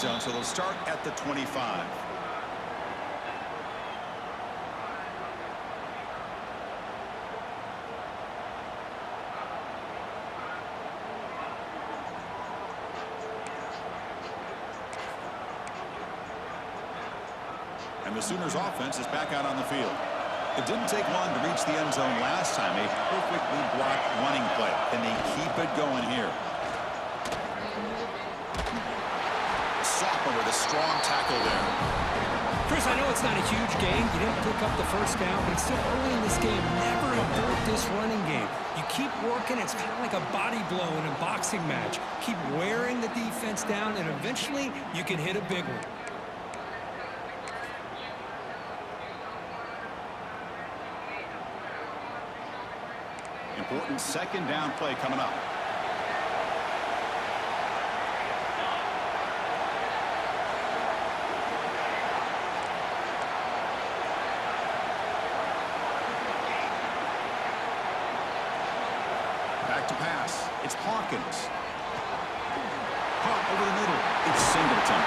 zone, so they'll start at the 25. And the Sooners offense is back out on the field. It didn't take long to reach the end zone last time. A perfectly blocked running play. Can they keep it going here? Sophomore with a strong tackle there. Chris, I know it's not a huge game. You didn't pick up the first down, but it's still early in this game. Never abort this running game. You keep working. It's kind of like a body blow in a boxing match. Keep wearing the defense down, and eventually you can hit a big one. Important second down play coming up. Back to pass. It's Hawkins. Caught over the middle. It's Singleton.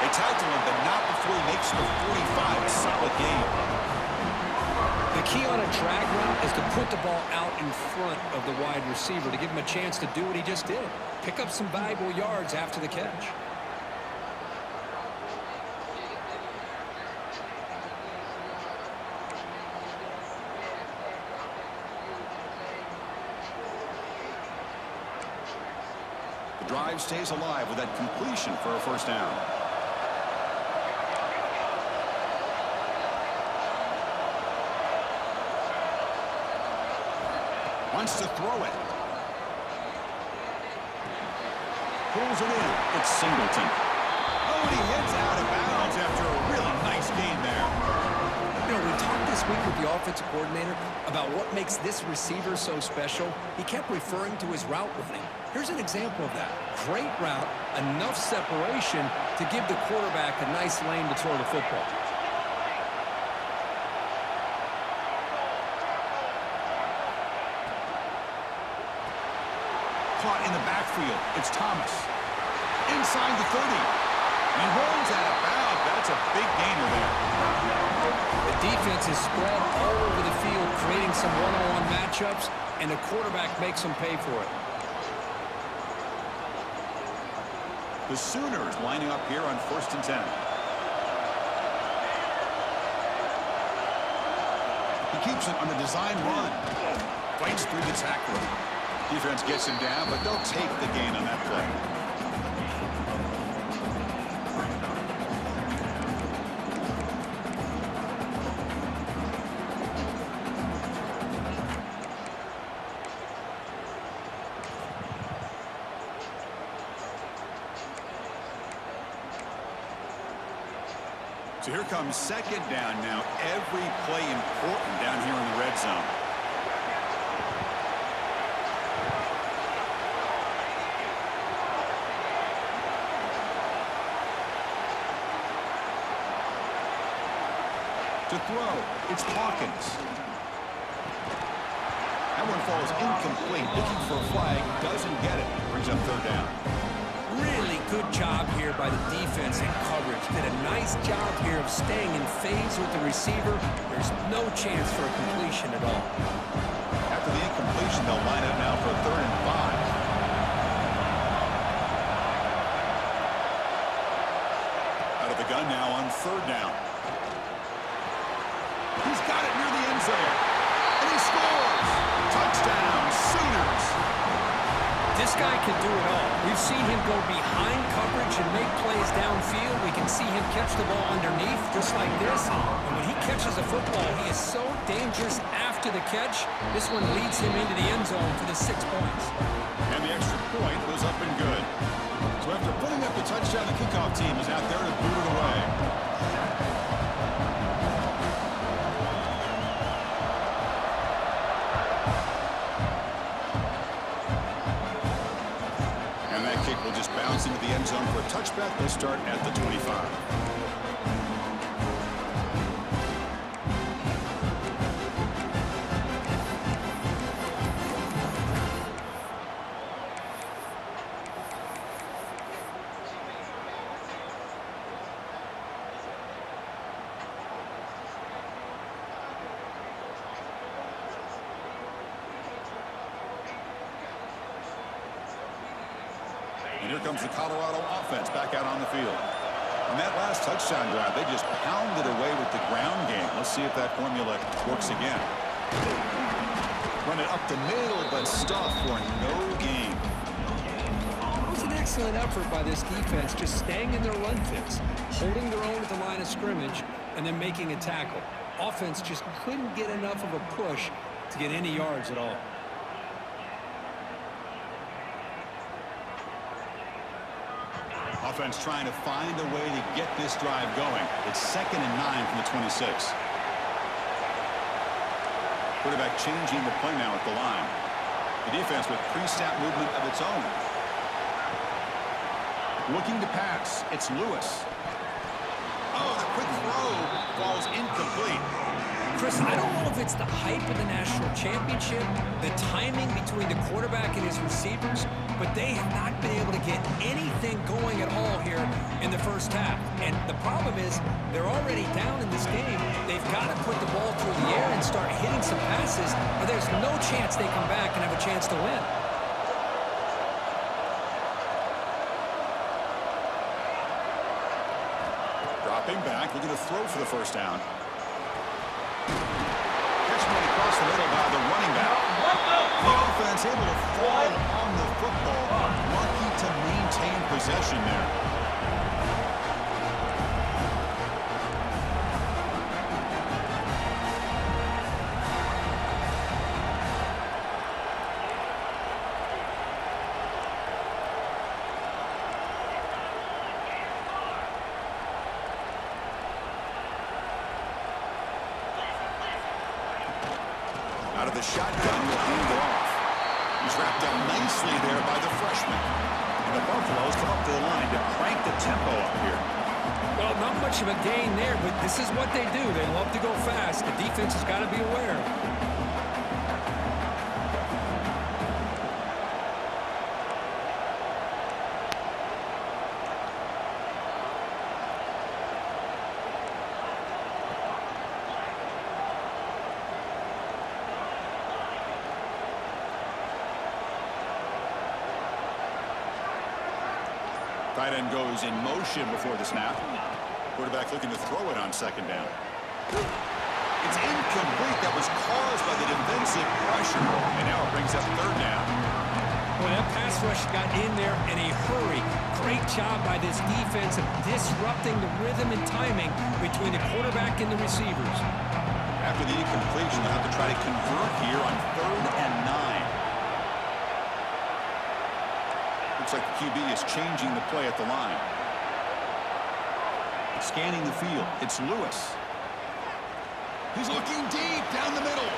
They tackle him, but not before he makes the 45. A solid game. The key on a drag route is to put the ball out in front of the wide receiver to give him a chance to do what he just did. Pick up some valuable yards after the catch. The drive stays alive with that completion for a first down. Wants to throw it. Pulls it in. It's Singleton. Oh, and he heads out of bounds after a really nice gain there. You know, we talked this week with the offensive coordinator about what makes this receiver so special. He kept referring to his route running. Here's an example of that. Great route, enough separation to give the quarterback a nice lane to throw the football. Caught in the backfield. It's Thomas. Inside the 30. He rolls out of bounds. That's a big gainer there. The defense is spread all over the field, creating some one-on-one matchups, and the quarterback makes them pay for it. The Sooners lining up here on 1st and 10. He keeps it on the design run. Fights through the tackler. Defense gets him down, but they'll take the gain on that play. So here comes second down now. Every play important down here in the red zone. To throw, it's Hawkins. That one falls incomplete. Looking for a flag, doesn't get it. Brings up third down. Really good job here by the defense in coverage. Did a nice job here of staying in phase with the receiver. There's no chance for a completion at all. After the incompletion, they'll line up now for a 3rd and 5. Out of the gun now on 3rd down. He's got it near the end zone. And he scores! Touchdown, Sooners! This guy can do it all. We've seen him go behind coverage and make plays downfield. We can see him catch the ball underneath, just like this. And when he catches a football, he is so dangerous after the catch. This one leads him into the end zone for the 6 points. And the extra point was up and good. So after putting up the touchdown, the kickoff team is out there to boot it away. Will just bounce into the end zone for a touchback. They'll start at the 25. here comes the Colorado offense back out on the field. On that last touchdown drive, they just pounded away with the ground game. Let's see if that formula works again. Run it up the middle, but stuff for no gain. It was an excellent effort by this defense, just staying in their run fits, holding their own at the line of scrimmage, and then making a tackle. Offense just couldn't get enough of a push to get any yards at all. Offense trying to find a way to get this drive going. It's 2nd and 9 from the 26. Quarterback changing the play now at the line. The defense with pre-snap movement of its own. Looking to pass. It's Lewis. Oh, the quick throw falls incomplete. Chris, I don't know if it's the hype of the national championship, the timing between the quarterback and his receivers, but they have not been able to get anything going at all here in the first half. And the problem is they're already down in this game. They've got to put the ball through the air and start hitting some passes, or there's no chance they come back and have a chance to win. Dropping back, looking to throw for the first down. Across the middle by the running back. The offense able to fall on the football. Lucky to maintain possession there. Out of the shotgun, will hand it off. He's wrapped up nicely there by the freshman. And the Buffaloes come up to the line to crank the tempo up here. Well, not much of a gain there, but this is what they do. They love to go fast. The defense has got to be aware. Tight end goes in motion before the snap. Quarterback looking to throw it on 2nd down. It's incomplete. That was caused by the defensive pressure. And now it brings up 3rd down. Well, that pass rush got in there in a hurry. Great job by this defense of disrupting the rhythm and timing between the quarterback and the receivers. After the incompletion, they'll have to try to convert here on 3rd and 9. Looks like the QB is changing the play at the line. Scanning the field. It's Lewis. He's looking deep down the middle.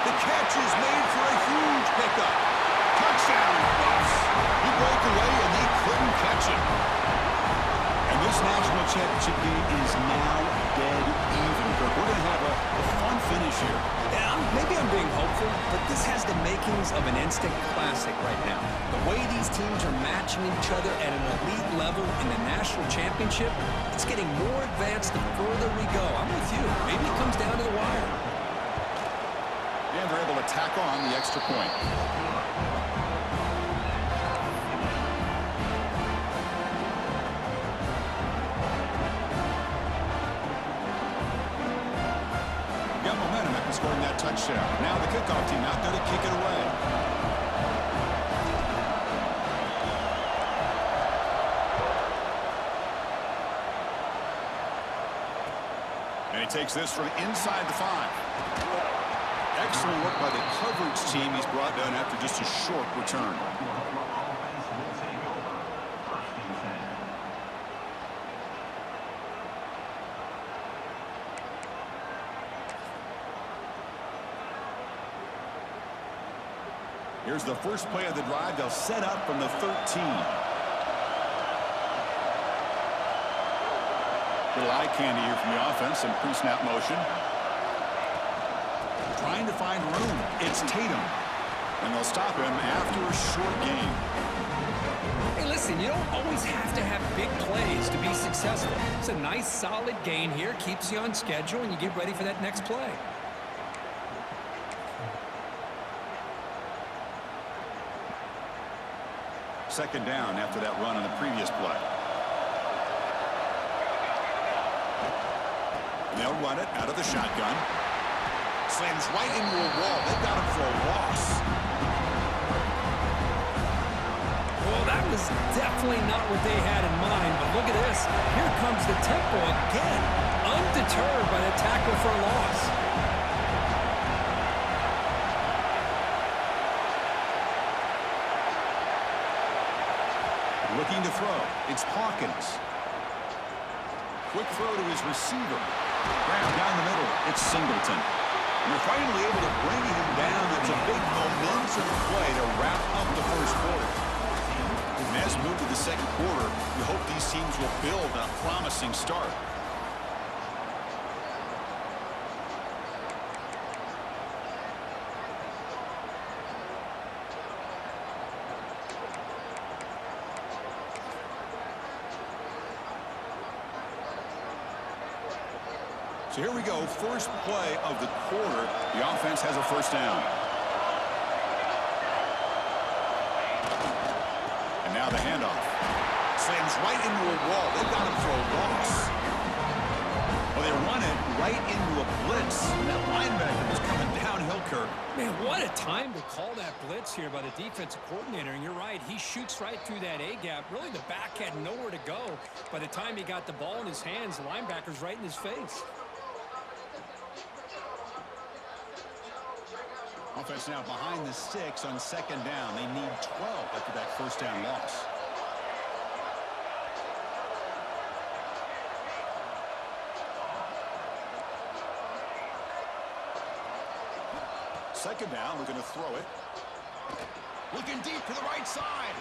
The catch is made for a huge pickup. Touchdown, Buffs. He broke away and they couldn't catch him. And this national championship game is now dead even. But we're going to have a fun finish here. Yeah, maybe I'm being hopeful, but this has the makings of an instant classic right now. The way these teams are matching each other at an elite level in the national championship, it's getting more advanced the further we go. I'm with you. Maybe it comes down to the wire. And they're able to tack on the extra point. Got momentum after scoring that touchdown. Now the kickoff team out there to kick it away. And he takes this from inside the 5. Excellent work by the coverage team. He's brought down after just a short return. Here's the first play of the drive. They'll set up from the 13. Little eye candy here from the offense. Some pre-snap motion. Trying to find room. It's Tatum. And they'll stop him after a short gain. Hey, listen, you don't always have to have big plays to be successful. It's a nice, solid gain here. Keeps you on schedule, and you get ready for that next play. Second down after that run on the previous play. And they'll run it out of the shotgun. Slams right into a wall. They've got him for a loss. Well, that was definitely not what they had in mind, but look at this. Here comes the tempo again, undeterred by the tackle for a loss. Looking to throw. It's Hawkins. Quick throw to his receiver. Grab down the middle. It's Singleton. And they're finally able to bring him down. That's a big momentum play to wrap up the first quarter. And as we move to the second quarter, we hope these teams will build on a promising start. So here we go, first play of the quarter. The offense has a first down. And now the handoff. Slams right into a wall. They've got him for a loss. Well, they run it right into a blitz. And that linebacker was coming downhill, Kirk. Man, what a time to call that blitz here by the defensive coordinator. And you're right, he shoots right through that A-gap. Really, the back had nowhere to go. By the time he got the ball in his hands, the linebacker's right in his face. Offense now behind the 6 on second down. They need 12 after that first down loss. Second down, we're going to throw it. Looking deep to the right side.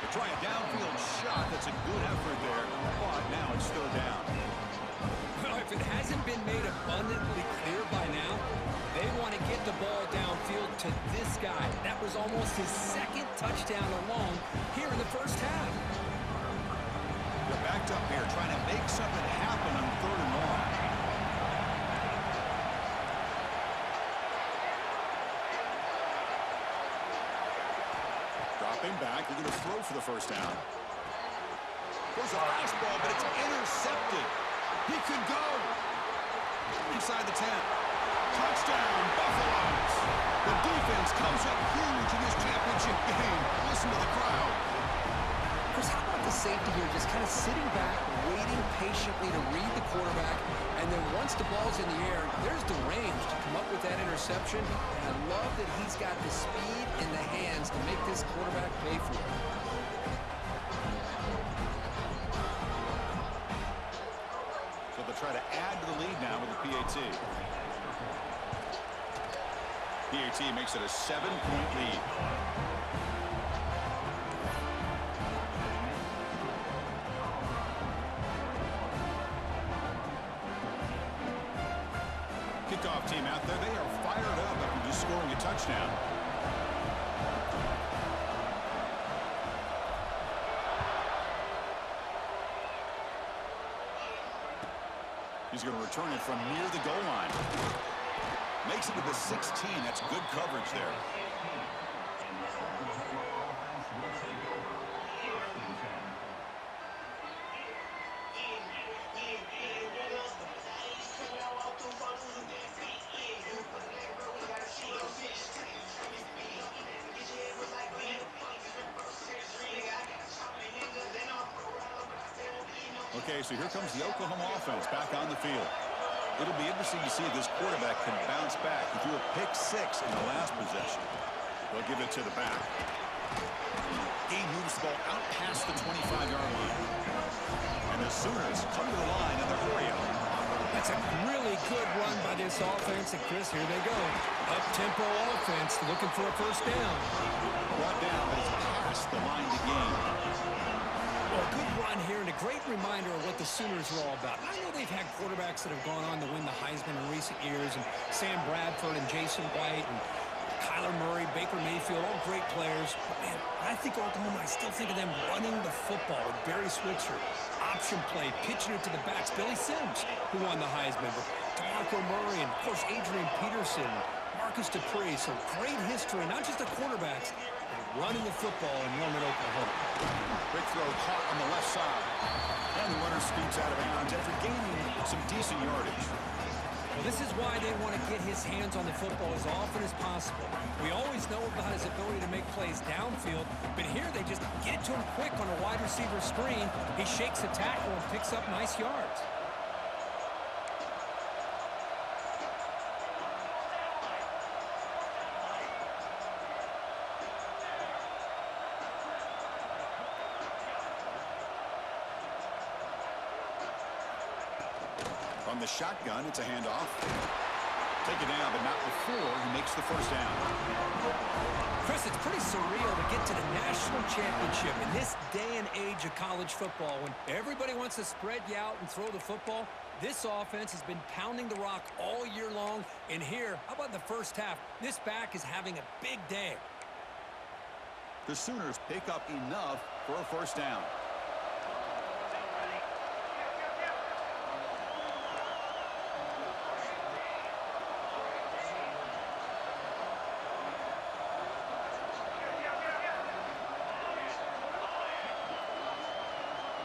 They try a downfield shot. That's a good effort there. But now it's third down. Well, if it hasn't been made abundantly clear by now, they want to get the ball downfield to this guy. That was almost his second touchdown alone here in the first half. They're backed up here trying to make something happen on third and long. Dropping back. They're going to throw for the first down. There's a fastball, but it's intercepted. He could go. Inside the 10. Touchdown, Buffaloes. The defense comes up huge in this championship game. Listen to the crowd. Chris, how about the safety here just kind of sitting back, waiting patiently to read the quarterback, and then once the ball's in the air, there's the range to come up with that interception. And I love that he's got the speed in the hands to make this quarterback pay for it. So they'll try to add to the lead now with the PAT. PAT makes it a 7-point lead. Kickoff team out there. They are fired up after just scoring a touchdown. He's going to return it from near the goal line. Makes it to the 16. That's good coverage there. Okay, so here comes the Oklahoma offense back on the field. It'll be interesting to see if this quarterback can bounce back. He threw a pick 6 in the last possession. They'll give it to the back. He moves the ball out past the 25-yard line. And the Sooners come to the line in the hurry up. That's a really good run by this offense. And, Chris, here they go. Up-tempo offense looking for a first down. Brought down, but it's past the line to gain. Well, a good run here and a great reminder of what the Sooners are all about. I know they've had quarterbacks that have gone on to win the Heisman in recent years, and Sam Bradford and Jason White and Kyler Murray, Baker Mayfield, all great players. But, man, I think Oklahoma, I still think of them running the football with Barry Switzer. Option play, pitching it to the backs. Billy Sims, who won the Heisman, but DeMarco Murray, and, of course, Adrian Peterson, Marcus Dupree. So great history, not just the quarterbacks, but a running the football in Norman, Oklahoma. Quick throw caught on the left side. And the runner scoots out of bounds after gaining some decent yardage. Well, this is why they want to get his hands on the football as often as possible. We always know about his ability to make plays downfield, but here they just get it to him quick on a wide receiver screen. He shakes a tackle and picks up nice yards. From the shotgun, it's a handoff. Take it down, but not before he makes the first down. Chris, it's pretty surreal to get to the national championship in this day and age of college football when everybody wants to spread you out and throw the football. This offense has been pounding the rock all year long, and here, how about the first half? This back is having a big day. The Sooners pick up enough for a first down.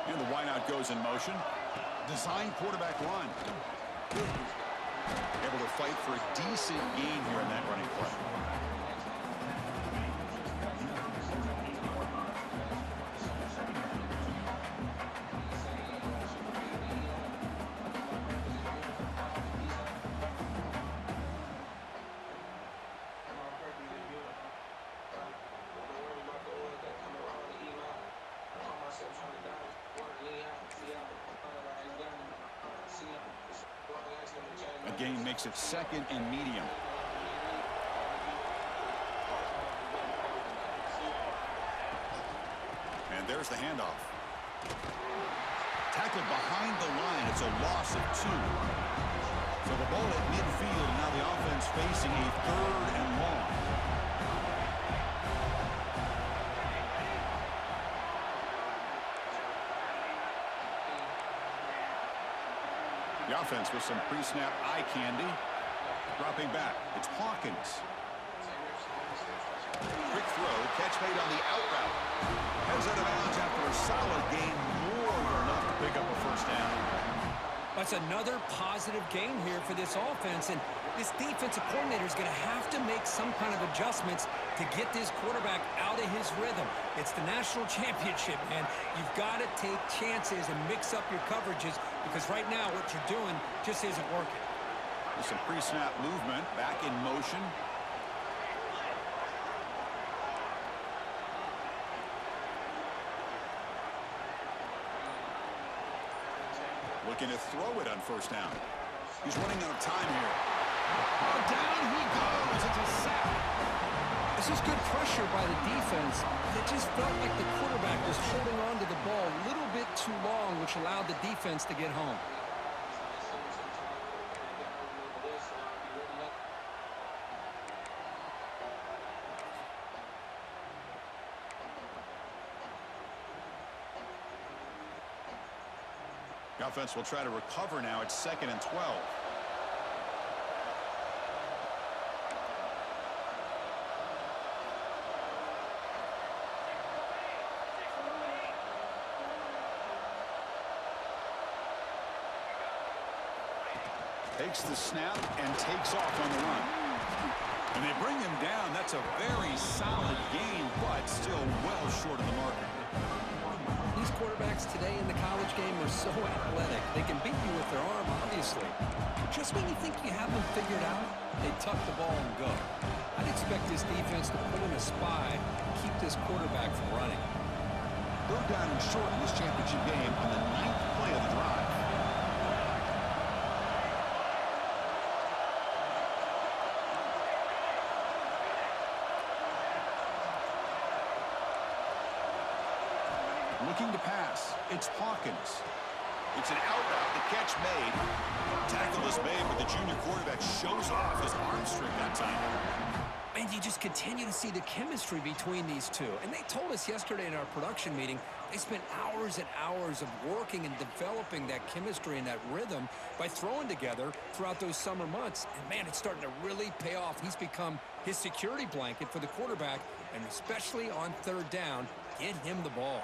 And the wideout goes in motion. Design quarterback run. Able to fight for a decent gain here in that running play. A gain makes it second and medium. And there's the handoff. Tackled behind the line. It's a loss of 2. So the ball at midfield, and now the offense facing a 3rd and long. The offense with some pre-snap eye candy. Dropping back. It's Hawkins. Quick throw. Catch made on the out route. Heads out of bounds after a solid gain. More than enough to pick up a first down. That's another positive game here for this offense, and this defensive coordinator is going to have to make some kind of adjustments to get this quarterback out of his rhythm. It's the national championship, man. You've got to take chances and mix up your coverages because right now what you're doing just isn't working. With some pre-snap movement, back in motion. Looking to throw it on first down. He's running out of time here. Oh, down he goes. It's a sack. This is good pressure by the defense. It just felt like the quarterback was holding on to the ball a little bit too long, which allowed the defense to get home. The offense will try to recover now. It's 2nd and 12. Takes the snap and takes off on the run. And they bring him down. That's a very solid game, but still well short of the marker. These quarterbacks today in the college game are so athletic. They can beat you with their arm, obviously. But just when you think you have them figured out, they tuck the ball and go. I'd expect this defense to put in a spy and keep this quarterback from running. 3rd down and short in this championship game on the 9th play of the drive. Looking to pass. It's Hawkins. It's an out route. The catch made. Tackle is made, but the junior quarterback shows off his arm strength that time. And you just continue to see the chemistry between these two. And they told us yesterday in our production meeting, they spent hours and hours of working and developing that chemistry and that rhythm by throwing together throughout those summer months. And, man, it's starting to really pay off. He's become his security blanket for the quarterback, and especially on third down, get him the ball.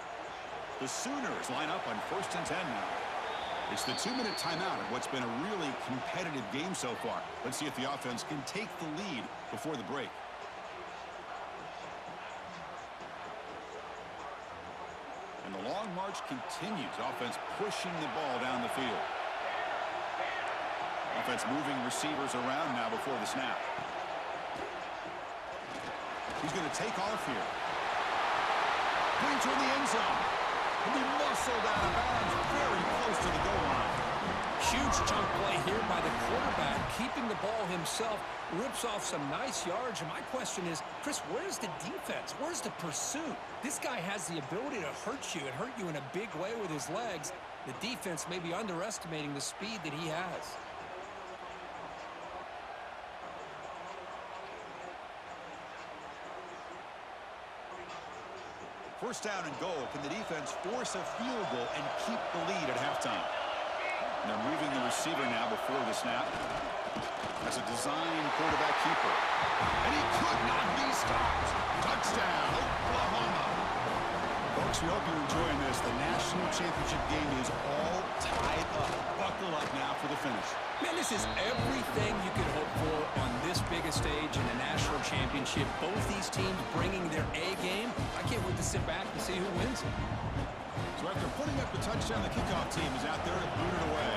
The Sooners line up on 1st and 10 now. It's the 2-minute timeout of what's been a really competitive game so far. Let's see if the offense can take the lead before the break. And the long march continues. Offense pushing the ball down the field. Offense moving receivers around now before the snap. He's going to take off here. Going toward the end zone. He'll be muscled out of bounds very close to the goal line. Huge chunk play here by the quarterback, keeping the ball himself, rips off some nice yards. And my question is, Chris, where's the defense? Where's the pursuit? This guy has the ability to hurt you and hurt you in a big way with his legs. The defense may be underestimating the speed that he has. First down and goal. Can the defense force a field goal and keep the lead at halftime? And they're moving the receiver now before the snap. As a design quarterback keeper. And he could not be stopped. Touchdown, Oklahoma. Folks, we hope you're enjoying this. The national championship game is all tied up. Buckle up now for the finish. Man, this is everything you could hope for on this biggest stage in a national championship. Both these teams bringing their A game. I can't wait to sit back and see who wins. So after putting up the touchdown, the kickoff team is out there to boot it away.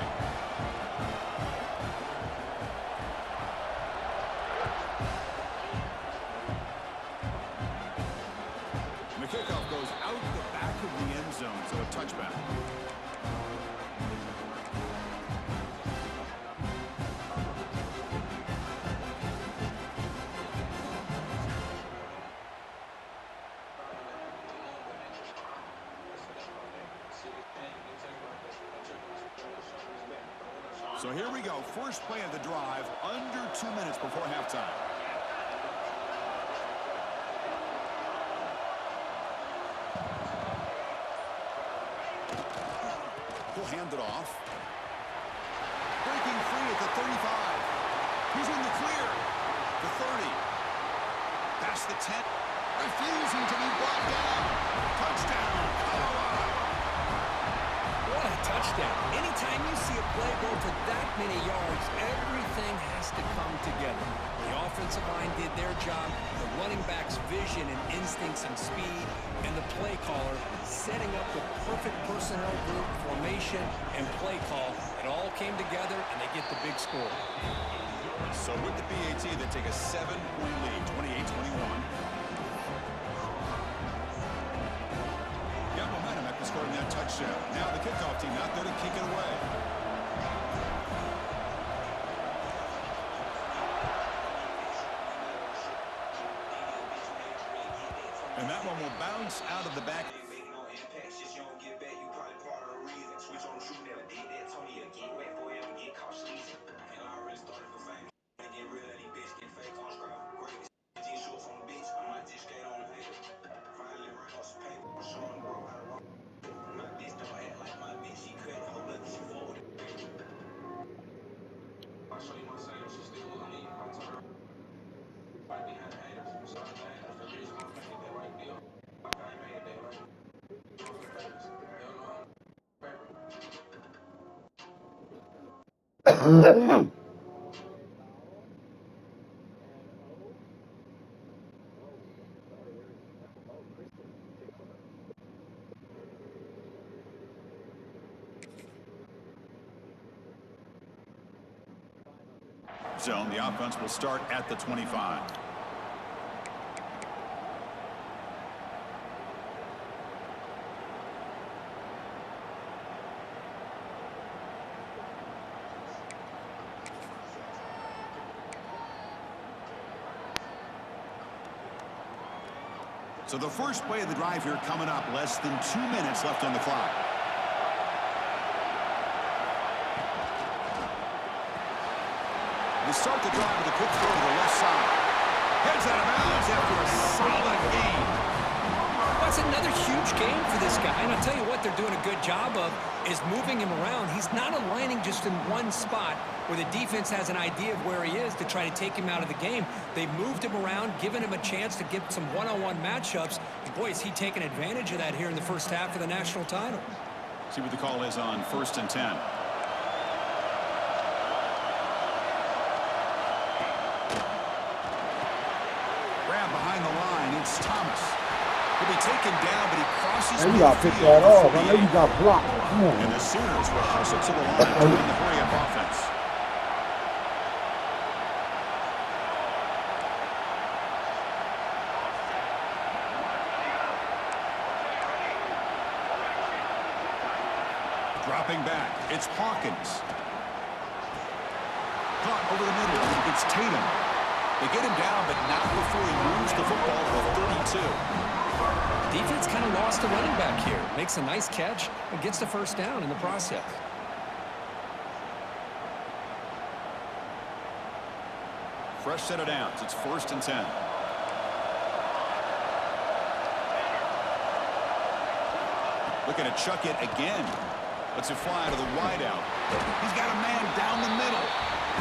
And the kickoff goes out the back of the end zone, so a touchback. So here we go. First play of the drive, under 2 minutes before halftime. He'll hand it off. Breaking free at the 35. He's in the clear. The 30. Past the 10. Refusing to be brought down. Touchdown, Colorado. What a touchdown. Anytime you see a play go for that many yards, everything has to come together. The offensive line did their job, the running back's vision and instincts and speed, and the play caller setting up the perfect personnel group, formation, and play call. It all came together, and they get the big score. So with the BAT, they take a 7-point lead, 28-21. Got momentum after scoring that touchdown. Now the kickoff team out there to kick it away. And that one will bounce out of the back. Zone. The offense will start at the 25. So the first play of the drive here coming up, less than 2 minutes left on the clock. They start the drive with a quick throw to the left side. Heads out of bounds after a solid gain. That's another huge game for this guy, and I'll tell you what they're doing a good job of is moving him around. He's not aligning just in one spot where the defense has an idea of where he is to try to take him out of the game. They've moved him around, given him a chance to get some one-on-one matchups. And boy, is he taking advantage of that here in the first half of the national title. See what the call is on 1st and 10. Grab behind the line. It's Thomas. He'll be taken down, but he crosses Hey, you gotta pick that off. I know you got blocked. Come on. And the Sooners will hustle to the line to win the hurry-up offense. Dropping back, it's Hawkins. Caught over the middle, it's Tatum. They get him down, but not before he moves the football to 32. Defense kind of lost the running back here. Makes a nice catch and gets the first down in the process. Fresh set of downs. It's 1st and 10. Looking to chuck it again. Lets it fly to the wideout. He's got a man down the middle.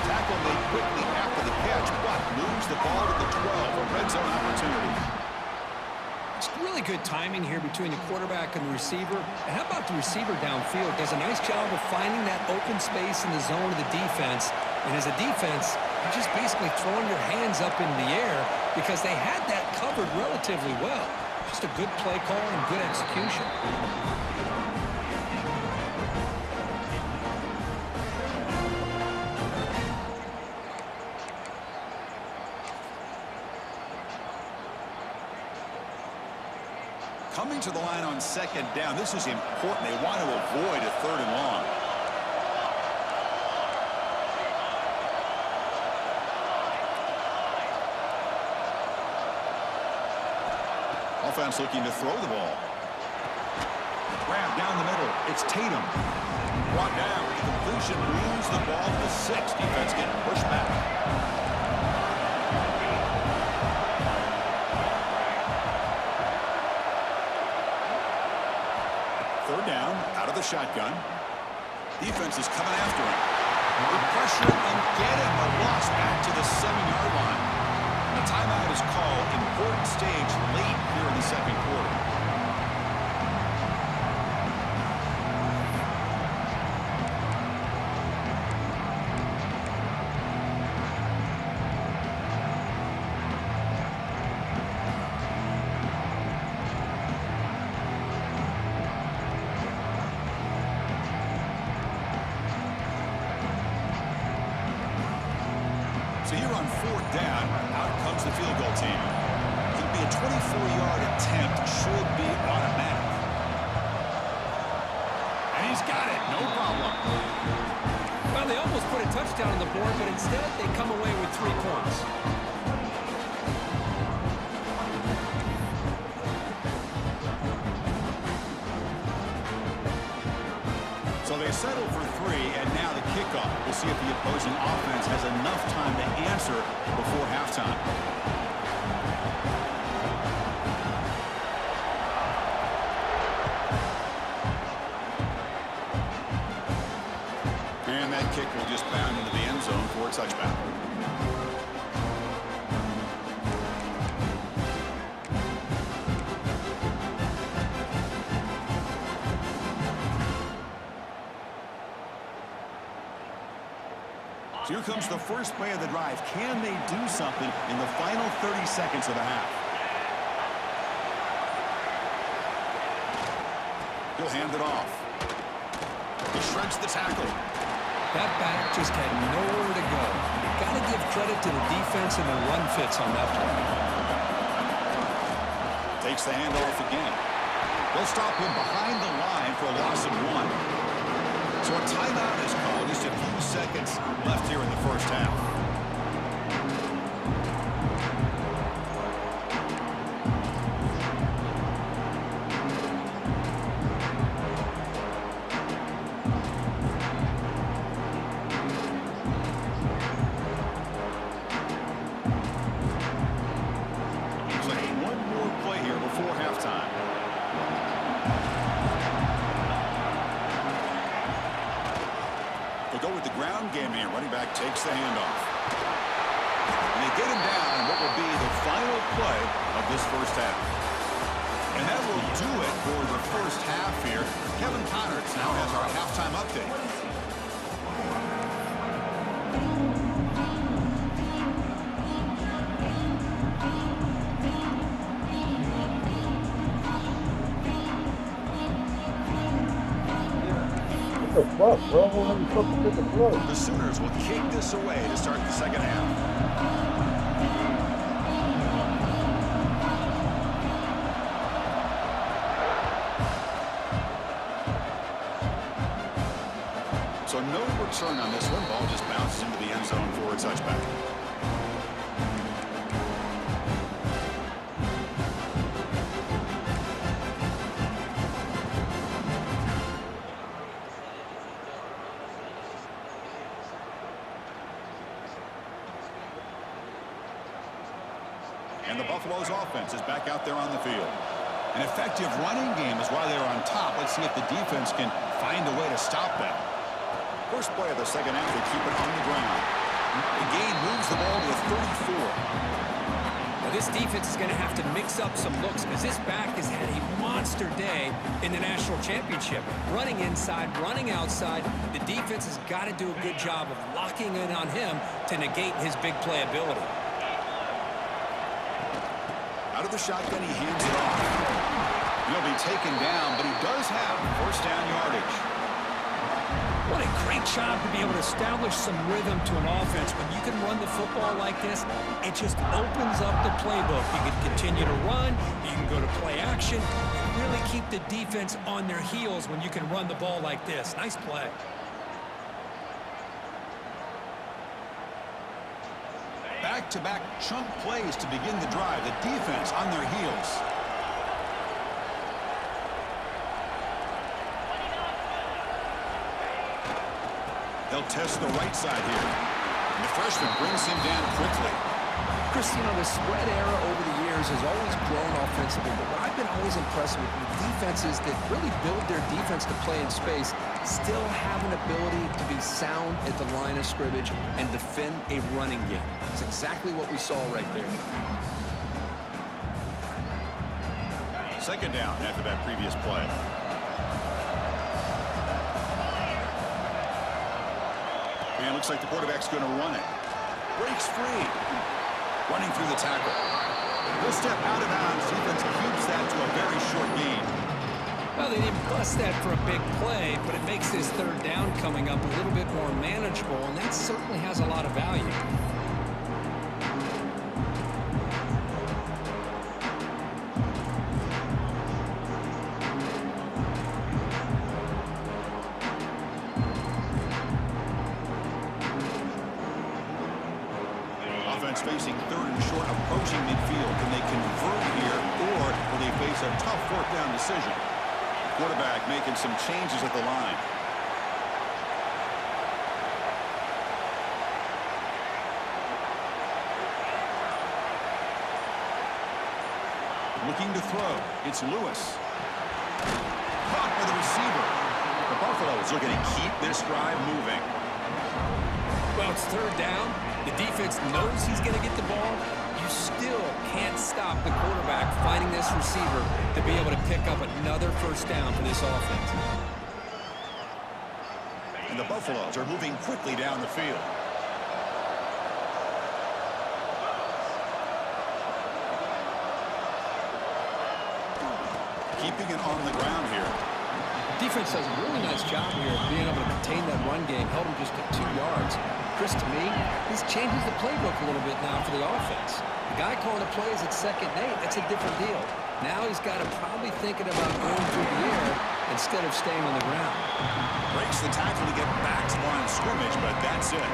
Tackle made quickly after the catch, but moves the ball to the 12. A red zone opportunity. It's really good timing here between the quarterback and the receiver. And how about the receiver downfield? Does a nice job of finding that open space in the zone of the defense. And as a defense, you're just basically throwing your hands up in the air because they had that covered relatively well. Just a good play call and good execution. Coming to the line on 2nd down. This is important. They want to avoid a 3rd and long. Offense looking to throw the ball. Grab down the middle. It's Tatum. Brought down. The completion moves the ball to the 6. Defense getting pushed back. Shotgun. Defense is coming after him. The pressure and get him. A loss back to the 7-yard line. A timeout is called. Important stage late here in the 2nd quarter. So here on 4th down, out comes the field goal team. It'll be a 24-yard attempt, should be automatic. And he's got it, no problem. Well, they almost put a touchdown on the board, but instead they come away with 3 points. So they settle for 3, and now the kickoff. We'll see if the opposing offense has enough time to answer before halftime. And that kick will just bound into the end zone for a touchback. So here comes the first play of the drive. Can they do something in the final 30 seconds of the half? He'll hand it off. He shreds the tackle. That back just had nowhere to go. Got to give credit to the defense and the run fits on that play. Takes the handoff again. They'll stop him behind the line for a loss of 1. So a timeout is called. Just a few seconds left here in the first half. They'll go with the ground game here. Running back takes the handoff. And they get him down in what will be the final play of this first half. And that will do it for the first half here. Kevin Connerts now has our halftime update. What the fuck, bro? What the fuck is the play? The Sooners will kick this away to start the second half. So no return on this one. Ball just bounces into the end zone for a touchback. And the Buffalo's offense is back out there on the field. An effective running game is why they're on top. Let's see if the defense can find a way to stop that. First play of the second half, they keep it on the ground. The gain moves the ball to the 34. Well, this defense is going to have to mix up some looks because this back has had a monster day in the national championship. Running inside, running outside. The defense has got to do a good job of locking in on him to negate his big play ability. Out of the shotgun, he hands it off. He'll be taken down, but he does have first down yardage. What a great job to be able to establish some rhythm to an offense. When you can run the football like this, it just opens up the playbook. You can continue to run. You can go to play action. You really keep the defense on their heels when you can run the ball like this. Nice play. Back-to-back chunk plays to begin the drive. The defense on their heels. They'll test the right side here. And the freshman brings him down quickly. Chris, you know, the spread era over the years has always grown offensively, but what I've been always impressed with defenses that really build their defense to play in space still have an ability to be sound at the line of scrimmage and defend a running game. It's exactly what we saw right there. Second down after that previous play. And it looks like the quarterback's going to run it. Breaks free. Running through the tackle. He'll step out of bounds. Defense keeps that to a very short gain. Well, they didn't bust that for a big play, but it makes this third down coming up a little bit more manageable, and that certainly has a lot of value. Facing third and short, approaching midfield. Can they convert here, or will they face a tough fourth down decision? Quarterback making some changes at the line. Looking to throw. It's Lewis. Caught by the receiver. The Buffaloes are going to keep this drive moving. Well, it's third down. The defense knows he's going to get the ball. You still can't stop the quarterback finding this receiver to be able to pick up another first down for this offense. And the Buffaloes are moving quickly down the field. Keeping it on the ground here. Defense does a really nice job here of being able to contain that run game, held him just at 2 yards. Chris, to me, this changes the playbook a little bit now for the offense. The guy calling the plays at 2nd and 8, that's a different deal. Now he's got to probably thinking about going through the air instead of staying on the ground. Breaks the tackle to get back to the line of scrimmage, but that's it.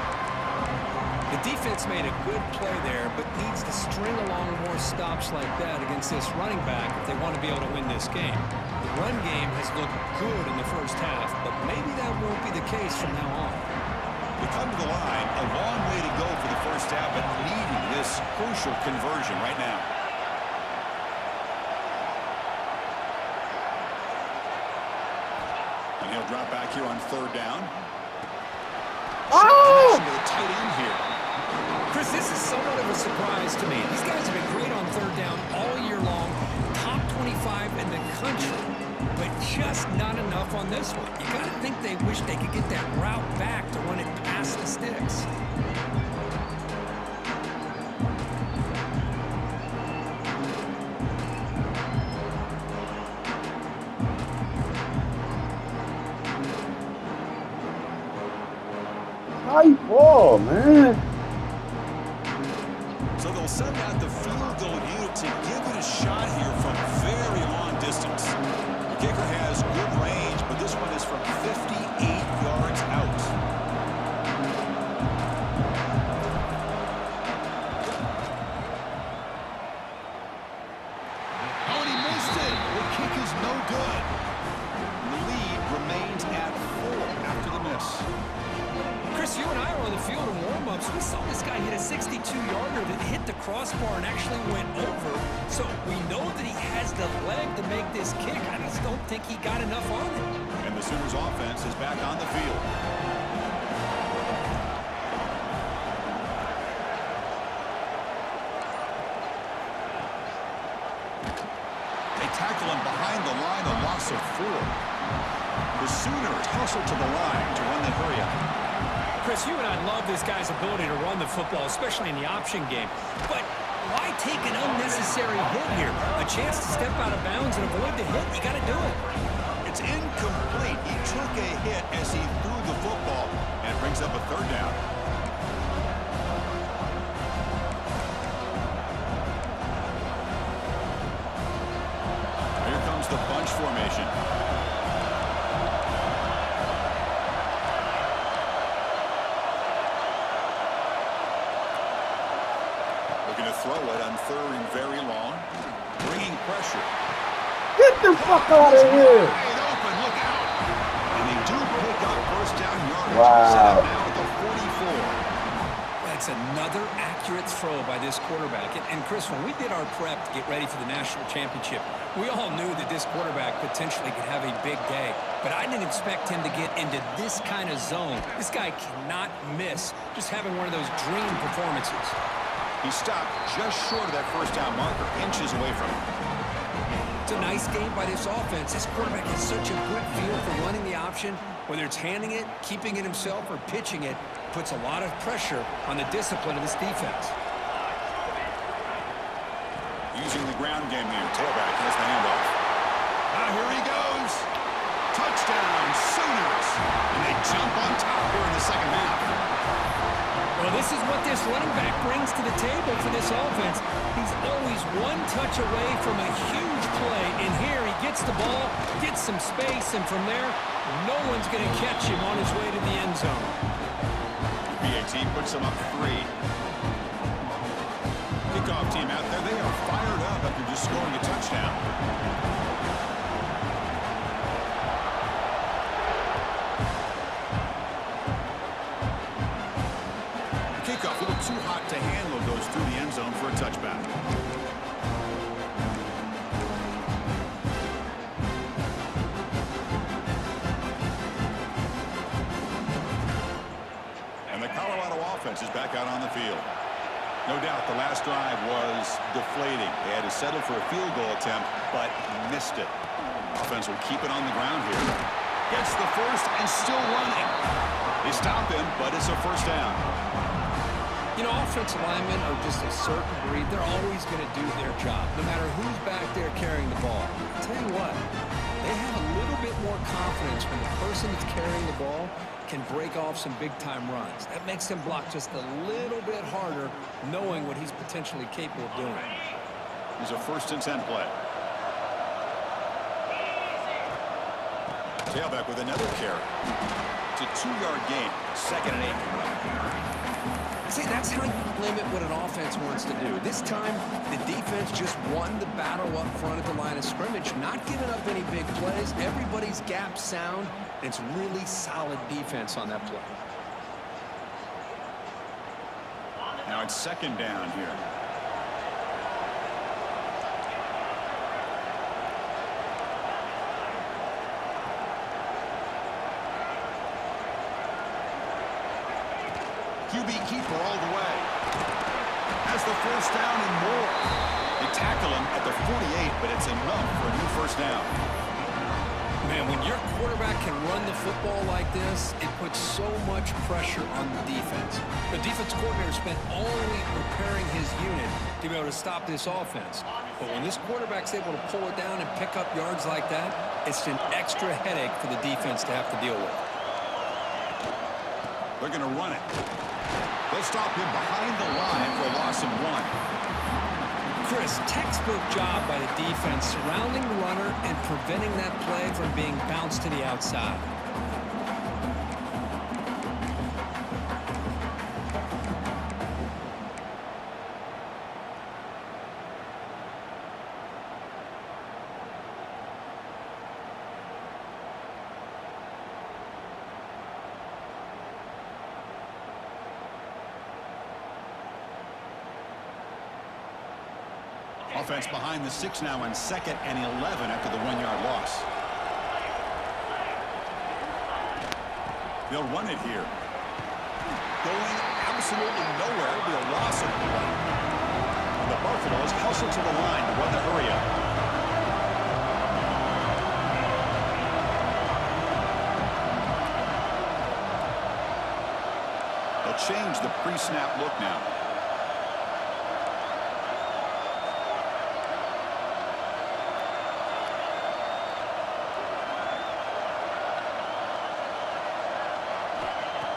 The defense made a good play there, but needs to string along more stops like that against this running back if they want to be able to win this game. The run game has looked good in the first half, but maybe that won't be the case from now on. We come to the line, a long way to go for the first half, but needing this crucial conversion right now. And he'll drop back here on third down. tight end here. Chris, this is somewhat of a surprise to me. These guys have been great on third down all year long, top 25 in the country, but just not enough on this one. You got to think they wish they could get that route back to run it past the sticks. High ball, man. So they'll send out the field goal unit to give it a shot here from very long distance. The kicker has good range, but this one is from 58 yards out. Oh, and he missed it. The kick is no good. And the lead remains at 4 after the miss. Chris, you and I were on the field in warm-ups. We saw this guy hit a 62-yarder that hit the crossbar and actually went over. So we know that he has the leg to make this kick. I just don't think he got enough on it. And the Sooners offense is back on the field. They tackle him behind the line, a loss of 4. The Sooners hustle to the line to run the hurry up. Chris, you and I love this guy's ability to run the football, especially in the option game. But why take an unnecessary hit here? A chance to step out of bounds and avoid the hit. You got to do it. It's incomplete. He took a hit as he threw the football, and it brings up a third down. Here comes the bunch formation. Looking to throw it on third and very long. Bringing pressure. Get the fuck out of here. Wide open, look out. And they do pick up first down yardage. Wow. Set up now at the 44. That's another accurate throw by this quarterback. And Chris, when we did our prep to get ready for the national championship, we all knew that this quarterback potentially could have a big day. But I didn't expect him to get into this kind of zone. This guy cannot miss just having one of those dream performances. He stopped just short of that first down marker, inches away from it. It's a nice game by this offense. This quarterback has such a good feel for running the option. Whether it's handing it, keeping it himself, or pitching it, puts a lot of pressure on the discipline of this defense. Using the ground game here. Tailback has the handoff. Here he goes. Touchdown, Sooners. And they jump on top here in the second half. Well, this is what this running back brings to the table for this offense. He's always one touch away from a huge play. And here he gets the ball, gets some space, and from there, no one's going to catch him on his way to the end zone. BAT puts them up 3. Kickoff team out there. They are fired up after just scoring a touchdown. Kickoff a little too hot to handle, goes through the end zone for a touchback. And the Colorado offense is back out on the field. No doubt the last drive was deflating. They had to settle for a field goal attempt, but missed it. Offense will keep it on the ground here. Gets the first and still running. They stop him, but it's a first down. You know, offensive linemen are just a certain breed. They're always going to do their job, no matter who's back there carrying the ball. I'll tell you what, they have a little bit more confidence when the person that's carrying the ball can break off some big-time runs. That makes them block just a little bit harder, knowing what he's potentially capable of doing. There's a 1st and 10 play. Tailback with another carry. It's a 2-yard gain. 2nd and 8. See, that's how you limit what an offense wants to do. This time, the defense just won the battle up front at the line of scrimmage, not giving up any big plays. Everybody's gap sound. It's really solid defense on that play. Now it's 2nd down here. QB keeper all the way. Has the first down and more. They tackle him at the 48, but it's enough for a new first down. Man, when your quarterback can run the football like this, it puts so much pressure on the defense. The defense coordinator spent all week preparing his unit to be able to stop this offense. But when this quarterback's able to pull it down and pick up yards like that, it's an extra headache for the defense to have to deal with. They're going to run it. They'll stop him behind the line for a loss of 1. Chris, textbook job by the defense surrounding the runner and preventing that play from being bounced to the outside. Offense behind the 6 now on 2nd and 11 after the 1-yard loss. They'll run it here. Going absolutely nowhere. It'll be a loss of 1. The Buffaloes hustle to the line to run the hurry up. They'll change the pre-snap look now.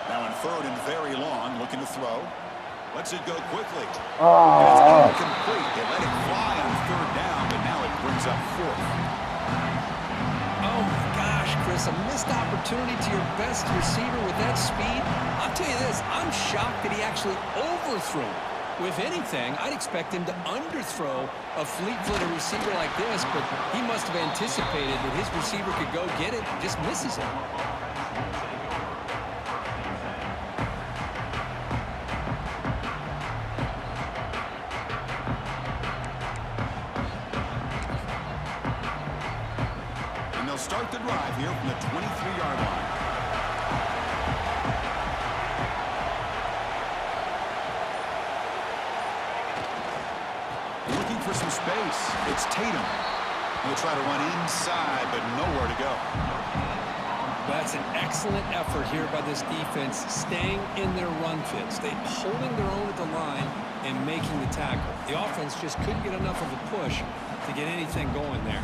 Now in 3rd and very long, looking to throw. Lets it go quickly. And it's incomplete. They let it fly on 3rd down, but now it brings up 4th. Oh my gosh, Chris, a missed opportunity to your best receiver with that speed. I'll tell you this, I'm shocked that he actually overthrew. If anything, I'd expect him to underthrow a fleet-footed receiver like this, but he must have anticipated that his receiver could go get it, just misses it. Start the drive here from the 23-yard line. Looking for some space. It's Tatum. He'll try to run inside, but nowhere to go. That's an excellent effort here by this defense, staying in their run fits. They holding their own at the line and making the tackle. The offense just couldn't get enough of a push to get anything going there.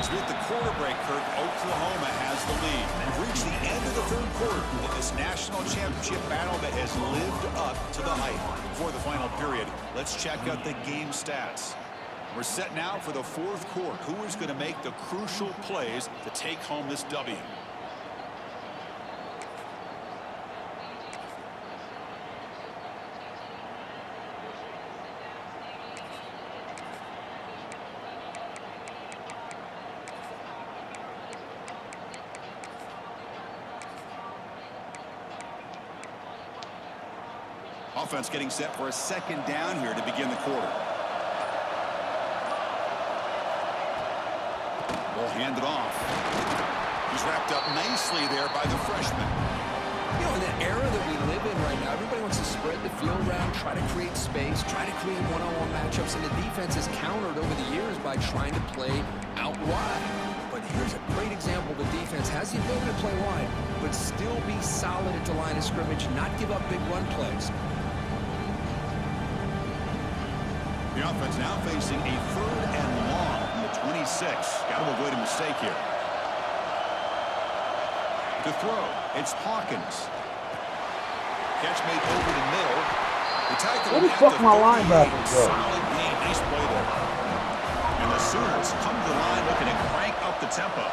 With the quarter break, Kirk, Oklahoma has the lead. We've reached the end of the 3rd quarter in this national championship battle that has lived up to the hype. Before the final period, let's check out the game stats. We're set now for the 4th quarter. Who is going to make the crucial plays to take home this W? Offense getting set for a 2nd down here to begin the quarter. Ball handed off. He's wrapped up nicely there by the freshman. You know, in the era that we live in right now, everybody wants to spread the field around, try to create space, try to create one-on-one matchups, and the defense has countered over the years by trying to play out wide. But here's a great example. The defense has the ability to play wide, but still be solid at the line of scrimmage, not give up big run plays. The offense now facing a 3rd and long from the 26. Got to avoid a mistake here. To throw, it's Hawkins. Catch made over the middle. The tackle Where the at fuck the my 38. linebackers go? Solid game. Nice play there. And the Sooners come to the line looking to crank up the tempo.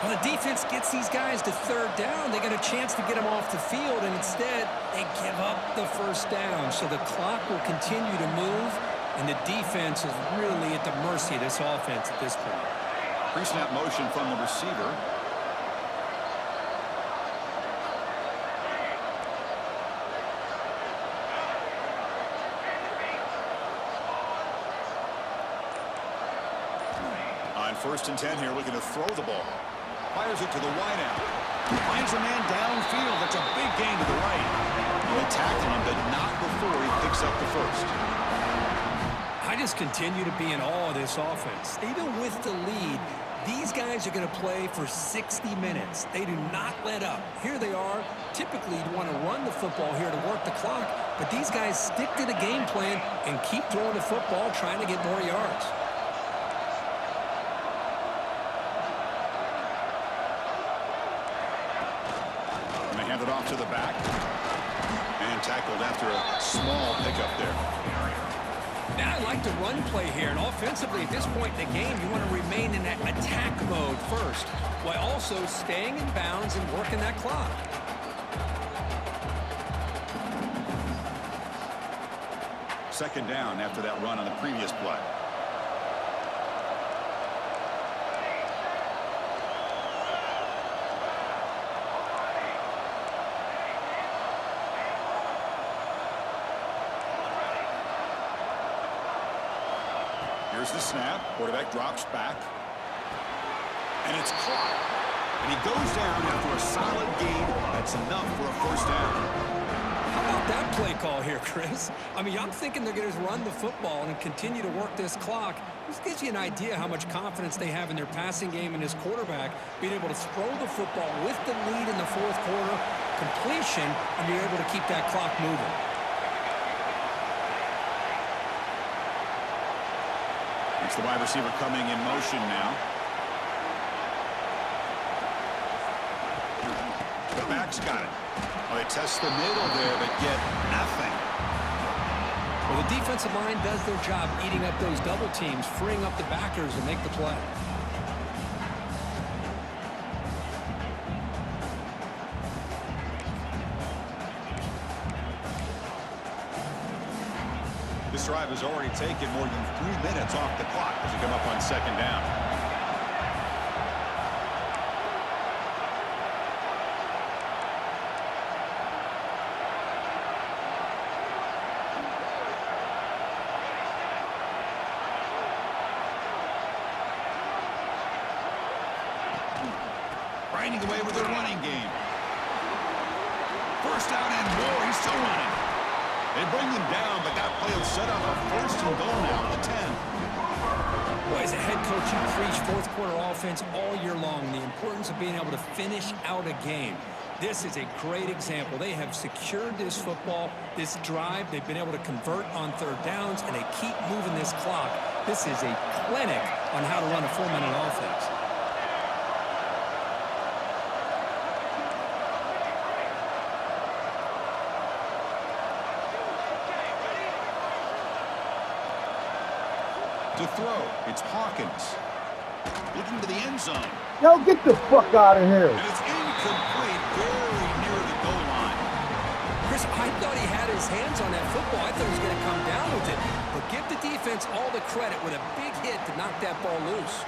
Well, the defense gets these guys to 3rd down. They got a chance to get them off the field, and instead they give up the 1st down. So the clock will continue to move, and the defense is really at the mercy of this offense at this point. Pre-snap motion from the receiver. first and 10 here, looking to throw the ball. Fires it to the wide out. Finds a man downfield. That's a big gain to the right. They tackle him, but not before he picks up the first. I just continue to be in awe of this offense. Even with the lead, these guys are going to play for 60 minutes. They do not let up. Here they are. Typically, you'd want to run the football here to work the clock, but these guys stick to the game plan and keep throwing the football, trying to get more yards. And they hand it off to the back. And tackled after a small pickup there. Now I like the run play here, and offensively at this point in the game, you want to remain in that attack mode first, while also staying in bounds and working that clock. Second down after that run on the previous play. Here's the snap. Quarterback drops back. And it's caught. And he goes down after a solid gain. That's enough for a first down. How about that play call here, Chris? I mean, I'm thinking they're going to run the football and continue to work this clock. This gives you an idea how much confidence they have in their passing game and his quarterback being able to throw the football with the lead in the fourth quarter, completion, and be able to keep that clock moving. It's the wide receiver coming in motion now. The back's got it. Well, they test the middle there, but get nothing. Well, the defensive line does their job eating up those double teams, freeing up the backers to make the play. This drive has already taken more than 3 minutes off the clock as they come up on second down. Grinding away with their running game. First down and more. He's still running. They bring them down, but that play will set up a first and goal now at the 10. Well, as a head coach, you preach fourth quarter offense all year long, the importance of being able to finish out a game. This is a great example. They have secured this football, this drive. They've been able to convert on third downs, and they keep moving this clock. This is a clinic on how to run a 4-minute offense. To throw, it's Hawkins. Looking to the end zone. Yo, get the fuck out of here. And it's incomplete, very near the goal line. Chris, I thought he had his hands on that football. I thought he was going to come down with it. But give the defense all the credit with a big hit to knock that ball loose.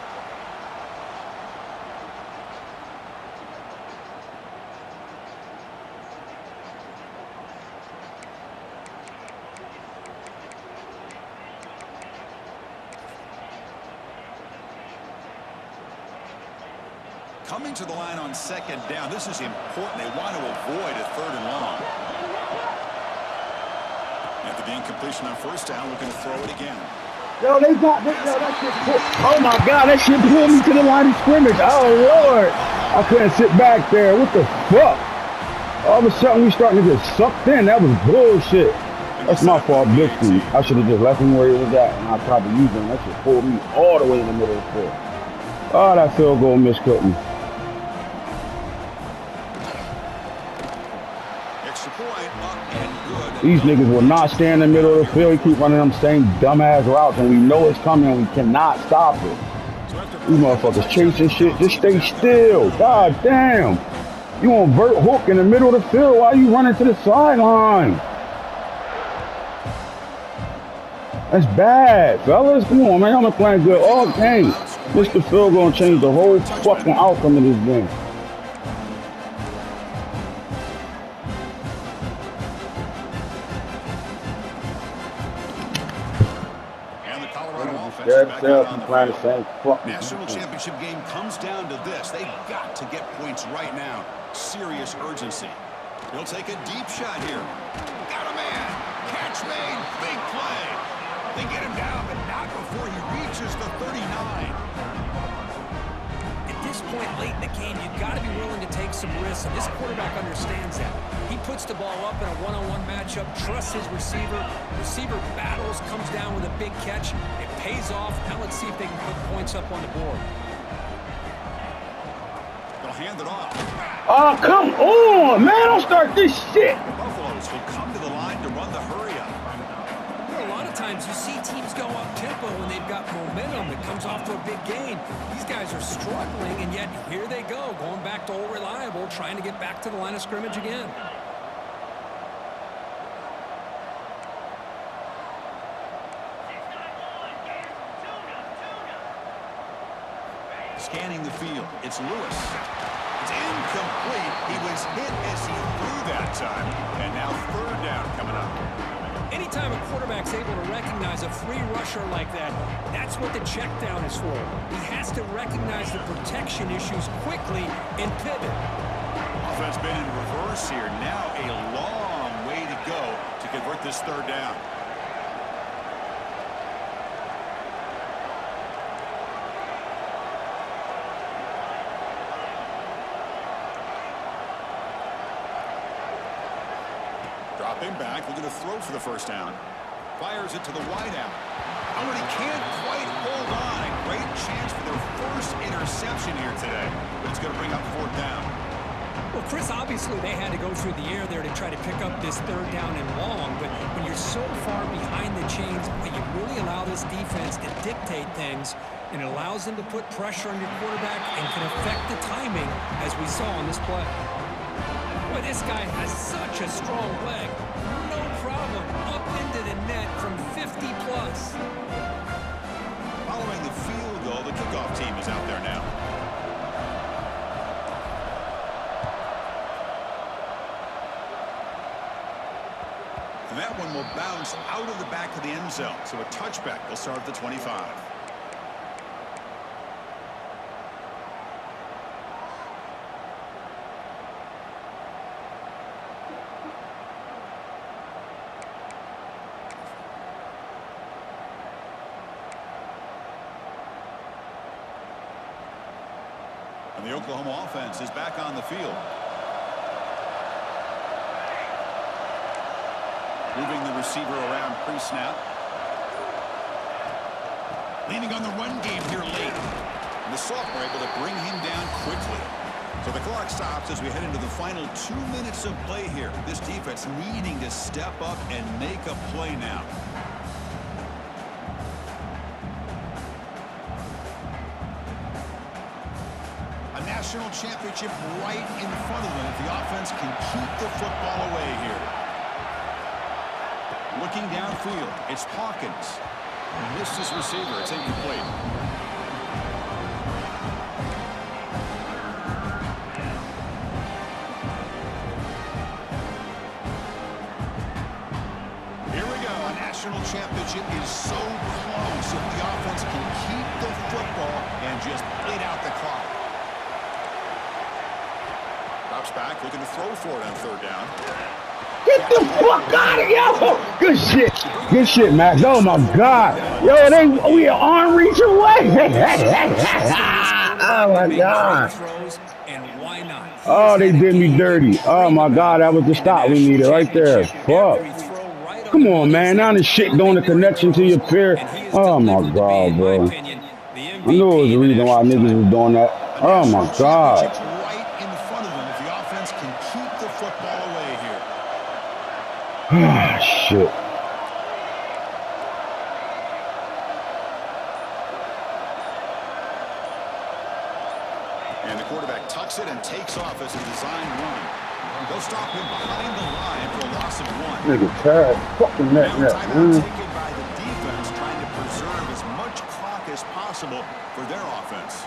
Coming to the line on second down. This is important. They want to avoid a third and long. After the incompletion on first down, looking to throw it again. Yo, they got this. Yo, that shit oh my God, that shit pulled me to the line of scrimmage. Oh, Lord. I couldn't sit back there. What the fuck? All of a sudden, we starting to get sucked in. That was bullshit. That's my fault, Bixby. I should have just left him where he was at, and I tried to use him. That shit pulled me all the way in the middle of the field. Oh, that field goal miscooked me. These niggas will not stay in the middle of the field. He keep running them same dumbass routes, and we know it's coming, and we cannot stop it. These motherfuckers chasing shit. Just stay still. God damn. You on vert hook in the middle of the field. Why are you running to the sideline? That's bad, fellas. Come on, man. I'm playing good all game. Mr. Phil gonna change the whole fucking outcome of this game. offense is Dead back cell out on keep the playing the field. same fucking National defense. championship game comes down to this. They've got to get points right now. Serious urgency. He'll take a deep shot here. Got a man. Catch made. Big play. They get him down, but not before he reaches the 39. At this point late in the game, you've got to be willing to take some risks, and this quarterback understands that. He puts the ball up in a one-on-one matchup, trusts his receiver. Receiver battles, comes down with a big catch. It pays off. Now let's see if they can put points up on the board. They'll hand it off. Oh, come on, man. Don't start this shit. The Buffaloes will come to the line to run the hurry-up. A lot of times you see teams go up-tempo when they've got momentum that comes off to a big gain. These guys are struggling, and yet here they go, going back to old reliable, trying to get back to the line of scrimmage again. Scanning the field, it's Lewis. It's incomplete. He was hit as he threw that time. And now third down coming up. Anytime a quarterback's able to recognize a free rusher like that, that's what the check down is for. He has to recognize the protection issues quickly and pivot. Offense been in reverse here. Now a long way to go to convert this third down. Dropping back, looking to throw for the first down. Fires it to the wideout. Oh, and he can't quite hold on. A great chance for their first interception here today. But it's going to bring up fourth down. Well, Chris, obviously they had to go through the air there to try to pick up this third down and long, but when you're so far behind the chains, you really allow this defense to dictate things, and it allows them to put pressure on your quarterback and can affect the timing, as we saw on this play. Boy, this guy has such a strong leg. No problem. Up into the net from 50 plus. Following the field goal, the kickoff team is out there now. And that one will bounce out of the back of the end zone. So a touchback will start at the 25. And the Oklahoma offense is back on the field. Moving the receiver around pre-snap. Leaning on the run game here late. And the sophomore able to bring him down quickly. So the clock stops as we head into the final 2 minutes of play here. This defense needing to step up and make a play now. National championship right in front of them if the offense can keep the football away here. Looking downfield, it's Hawkins. Missed his receiver. It's incomplete. Here we go. A national championship is so close if the offense can keep the football and just bleed out the clock. Drops back, looking to throw for it on third down. Get the fuck out of here. Yo. Good shit. Good shit, Max. Oh, my God. Yo, we are arm reach away. Oh, my God. Oh, they did me dirty. Oh, my God. That was the stop we needed right there. Fuck. Come on, man. Now this shit doing the connection to your peer. Oh, my God, bro. I knew it was the reason why niggas was doing that. Oh, my God. Ah, shit. And the quarterback tucks it and takes off as a design run. They'll stop him behind the line for a loss of one. Nigga, Chad, fucking net, Timeout taken by the defense, trying to preserve as much clock as possible for their offense.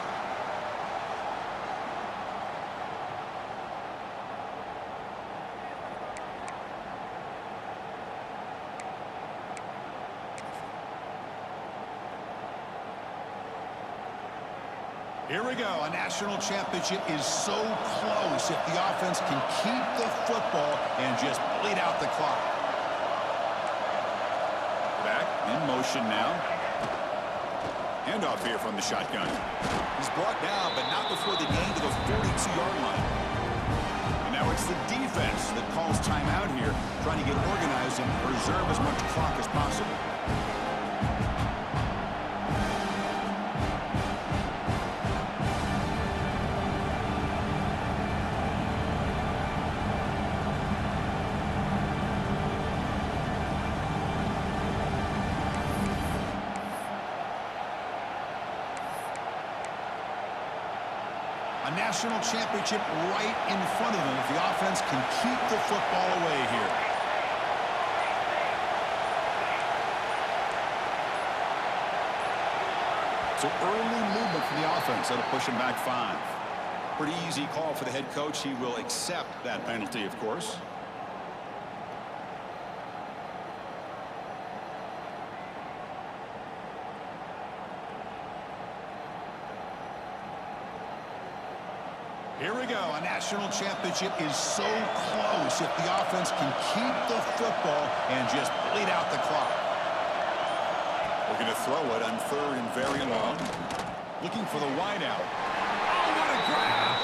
Here we go. A national championship is so close if the offense can keep the football and just bleed out the clock. Back in motion now. Handoff here from the shotgun. He's brought down, but not before the gain to the 42-yard line. And now it's the defense that calls timeout here, trying to get organized and preserve as much clock as possible. A national championship right in front of them if the offense can keep the football away here. So early movement from the offense. That'll push him back 5. Pretty easy call for the head coach. He will accept that penalty, of course. Here we go. A national championship is so close if the offense can keep the football and just bleed out the clock. We're going to throw it on 3rd and very long. Looking for the wideout. Oh, what a grab!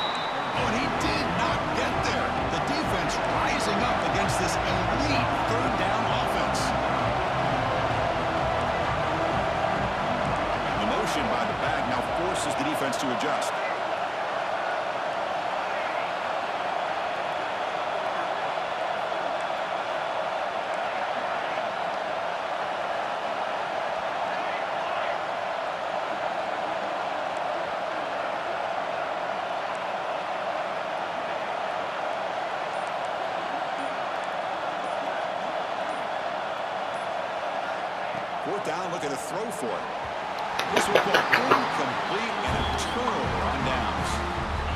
Oh, and he did not get there. The defense rising up against this elite 3rd down offense. The motion by the back now forces the defense to adjust. Fourth down, looking to throw for it. This will go incomplete and a turnover on downs.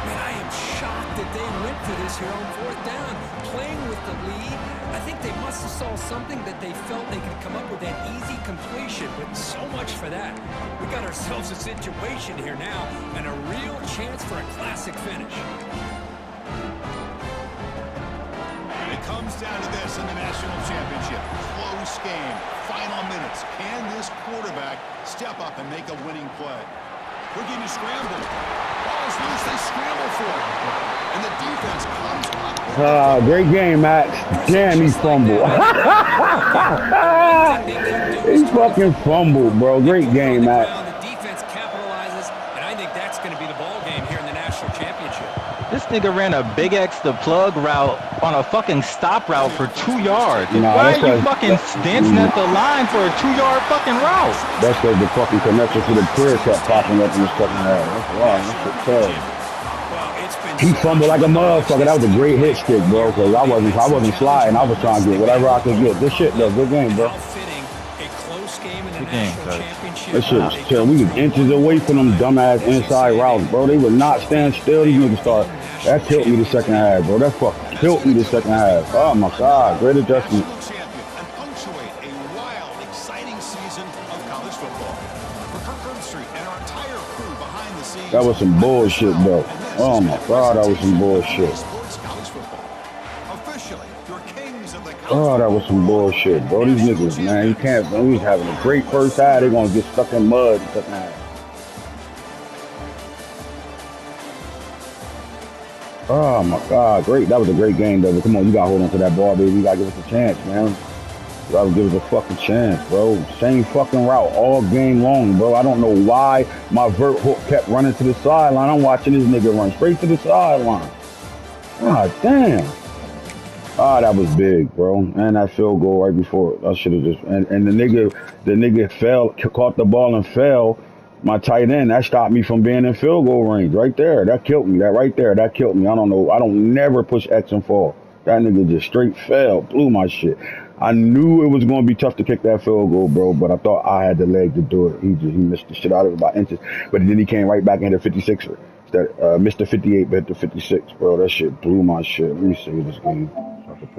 Man, I am shocked that they went for this here on 4th down. Playing with the lead, I think they must have saw something that they felt they could come up with that easy completion, but so much for that. We got ourselves a situation here now and a real chance for a classic finish. And it comes down to this in the national championship. Close game. Final minutes. Can this quarterback step up and make a winning play? We're getting scrambled. Ball's loose. They scramble for it. And the defense comes up. Great game, Max. Damn, he fumbled. He fucking fumbled, bro. Great game, Max. The defense capitalizes, and I think that's going to be the ball game here in the national championship. This nigga ran a big X the plug route on a fucking stop route for 2 yards. Nah, Why that's are you like- fucking dancing at the line for a 2-yard fucking route? That's because the fucking connection to the prayer kept popping up in the second half. That's why. That's shit terrible. Well, it's been He fumbled like a motherfucker. That was a great hit stick, bro. Cause I wasn't sliding. I was trying to get whatever I could get. This shit, though, good game, bro. outfitting a close game in the Good game, national coach. championship. That shit was terrible. We was inches away from them dumbass inside routes, bro. They would not stand still. These niggas start. That killed me the second half, bro. That fucking killed me the second half. Oh my God, great adjustment. National champion and punctuate a wild, exciting season of college football. For Kirk Herbstreit and our entire crew behind the scenes. That was some bullshit, bro. Oh my God, that was some bullshit. Sports college football. Officially, your kings of the Oh, that was some bullshit, bro. These niggas, man, you can't. Man, we was having a great first half. They gonna get stuck in mud in the second half. Oh my God, great. That was a great game, though. Come on, you gotta hold on to that ball, baby. You gotta give us a chance, man. You gotta give us a fucking chance, bro. Same fucking route all game long, bro. I don't know why my vert hook kept running to the sideline. I'm watching this nigga run straight to the sideline. God damn. Ah, that was big, bro. And that field goal right before I should have just and the nigga fell, caught the ball and fell. My tight end, that stopped me from being in field goal range right there. That killed me. That right there, that killed me. I don't know. I don't never push X and fall. That nigga just straight fell, blew my shit. I knew it was going to be tough to kick that field goal, bro, but I thought I had the leg to do it. He missed the shit out of it by inches. But then he came right back and hit a 56er. Missed the 58, but hit the 56, bro. That shit blew my shit. Let me see this game.